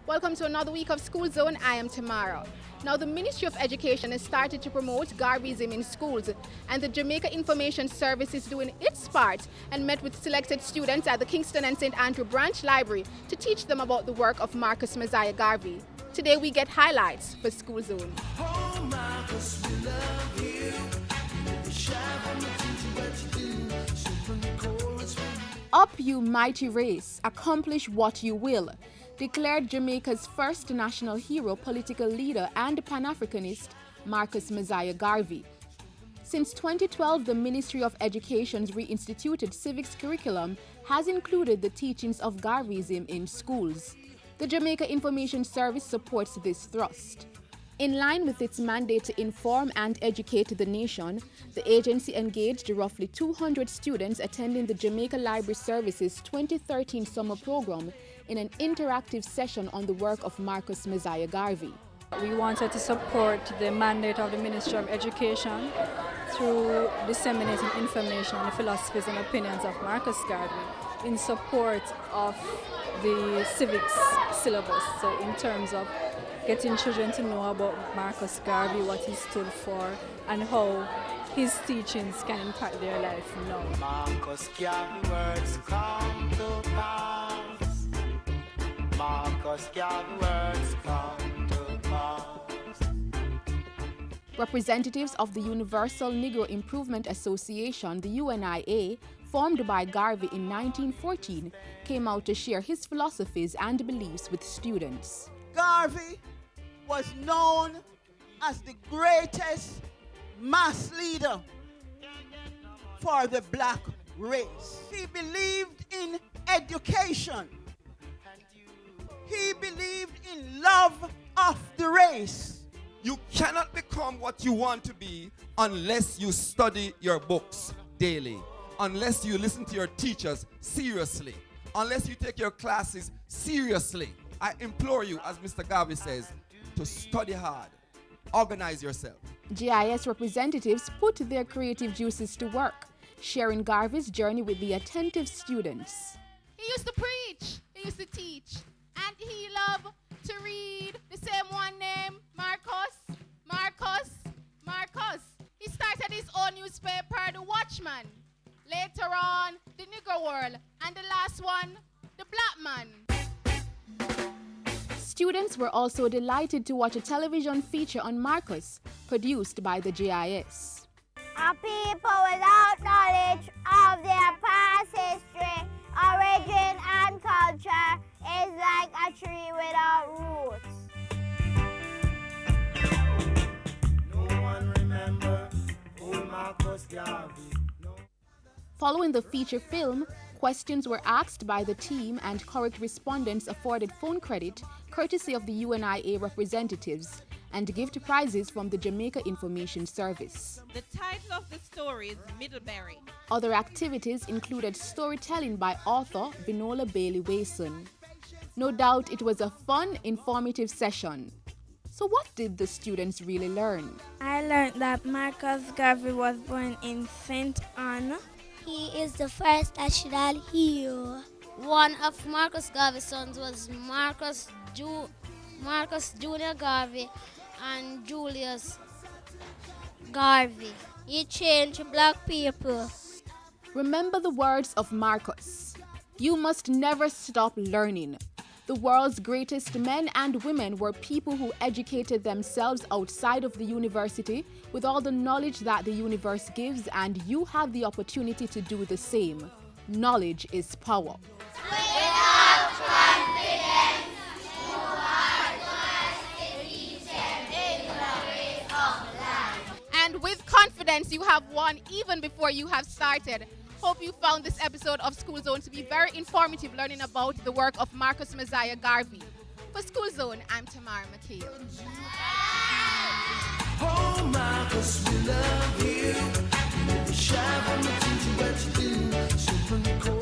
Welcome to another week of School Zone. I am Tamara. Now, the Ministry of Education has started to promote Garveyism in schools, and the Jamaica Information Service is doing its part and met with selected students at the Kingston and St. Andrew Branch Library to teach them about the work of Marcus Messiah Garvey. Today we get highlights for School Zone. Oh, Marcus, we love you. Up, you mighty race, accomplish what you will, declared Jamaica's first national hero, political leader, and Pan-Africanist, Marcus Messiah Garvey. Since 2012, the Ministry of Education's reinstituted civics curriculum has included the teachings of Garveyism in schools. The Jamaica Information Service supports this thrust. In line with its mandate to inform and educate the nation, the agency engaged roughly 200 students attending the Jamaica Library Service's 2013 summer program in an interactive session on the work of Marcus Messiah Garvey. We wanted to support the mandate of the Ministry of Education through disseminating information on the philosophies and opinions of Marcus Garvey in support of the civics syllabus, so in terms of getting children to know about Marcus Garvey, what he stood for, and how his teachings can impact their life now. Marcus Garvey words come to pass. Marcus Garvey words come to pass. Representatives of the Universal Negro Improvement Association, the UNIA, formed by Garvey in 1914, came out to share his philosophies and beliefs with students. Garvey was known as the greatest mass leader for the black race. He believed in education. He believed in love of the race. You cannot become what you want to be unless you study your books daily, unless you listen to your teachers seriously, unless you take your classes seriously. I implore you, as Mr. Garvey says, to study hard, organize yourself. GIS representatives put their creative juices to work, sharing Garvey's journey with the attentive students. He used to preach, he used to teach, and he loved to read the same one name, Marcus. He started his own newspaper, The Watchman. Later on, The Negro World, and the last one, The Black Man. Students were also delighted to watch a television feature on Marcus, produced by the GIS. A people without knowledge of their past history, origin, and culture is like a tree without roots. No one remember old Marcus Garvey. Following the feature film, questions were asked by the team and correct respondents afforded phone credit courtesy of the UNIA representatives and gift prizes from the Jamaica Information Service. The title of the story is Middlebury. Other activities included storytelling by author Vinola Bailey Wason. No doubt it was a fun, informative session. So what did the students really learn? I learned that Marcus Garvey was born in St. Anne. He is the first national hero. One of Marcus Garvey's sons was Marcus Junior Garvey and Julius Garvey. He changed black people. Remember the words of Marcus. You must never stop learning. The world's greatest men and women were people who educated themselves outside of the university with all the knowledge that the universe gives, and you have the opportunity to do the same. Knowledge is power. Without confidence, you are just defeated in the race of life. And with confidence, you have won even before you have started. Hope you found this episode of School Zone to be very informative, learning about the work of Marcus Messiah Garvey. For School Zone, I'm Tamara McHale. Oh, Marcus, we love you. You never shy from the things that you do. Super cool.